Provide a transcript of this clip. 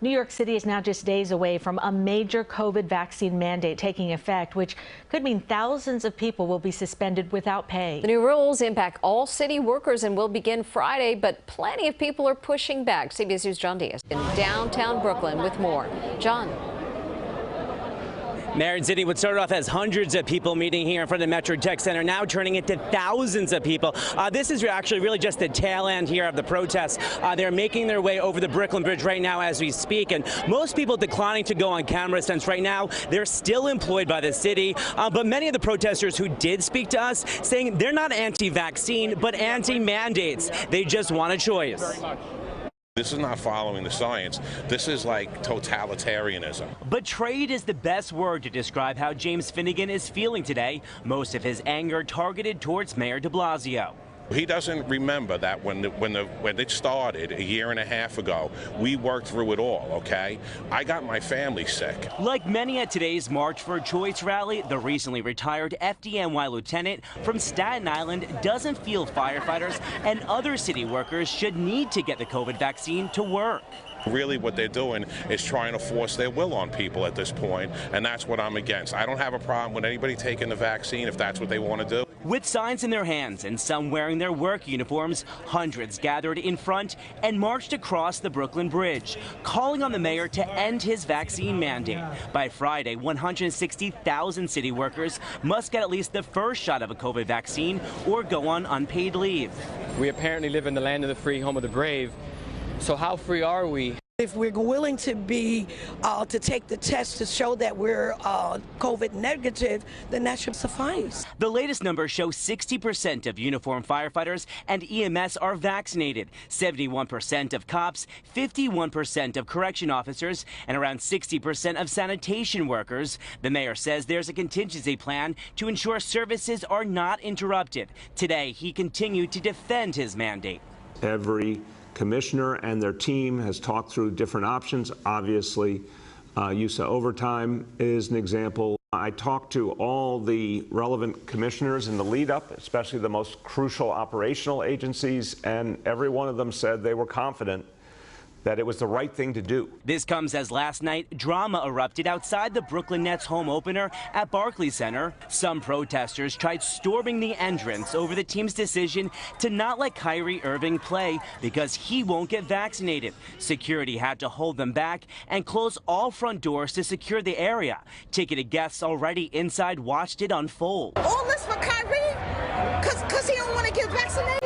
New York City is now just days away from a major COVID vaccine mandate taking effect, which could mean thousands of people will be suspended without pay. The new rules impact all city workers and will begin Friday, but plenty of people are pushing back. CBS News' John Diaz in downtown Brooklyn with more. John. Marion City would start off as hundreds of people meeting here in front of the Metro Tech Center, now turning into thousands of people. This is actually really just the tail end here of the protests. They're making their way over the Brooklyn Bridge right now as we speak, and most people declining to go on camera since right now they're still employed by the city. But many of the protesters who did speak to us saying they're not anti-vaccine, but anti-mandates. They just want a choice. This is not following the science. This is like totalitarianism. Betrayed is the best word to describe how James Finnegan is feeling today. Most of his anger targeted towards Mayor de Blasio. He doesn't remember that when it started a year and a half ago, we worked through it all, okay? I got my family sick. Like many at today's March for a Choice rally, the recently retired FDNY lieutenant from Staten Island doesn't feel firefighters and other city workers should need to get the COVID vaccine to work. Really what they're doing is trying to force their will on people at this point, and that's what I'm against. I don't have a problem with anybody taking the vaccine if that's what they want to do. With signs in their hands and some wearing their work uniforms, hundreds gathered in front and marched across the Brooklyn Bridge, calling on the mayor to end his vaccine mandate. By Friday, 160,000 city workers must get at least the first shot of a COVID vaccine or go on unpaid leave. We apparently live in the land of the free, home of the brave. So how free are we? If we're willing to to take the test to show that we're COVID negative, then that should suffice. The latest numbers show 60% of uniformed firefighters and EMS are vaccinated, 71% of cops, 51% of correction officers, and around 60% of sanitation workers. The mayor says there's a contingency plan to ensure services are not interrupted. Today, he continued to defend his mandate. Every commissioner and their team has talked through different options. Obviously, use of overtime is an example. I talked to all the relevant commissioners in the lead up, especially the most crucial operational agencies, and every one of them said they were confident that it was the right thing to do. This comes as last night drama erupted outside the Brooklyn Nets home opener at Barclays Center. Some protesters tried storming the entrance over the team's decision to not let Kyrie Irving play because he won't get vaccinated. Security had to hold them back and close all front doors to secure the area. Ticketed guests already inside watched it unfold. All this for Kyrie? Because he don't want to get vaccinated?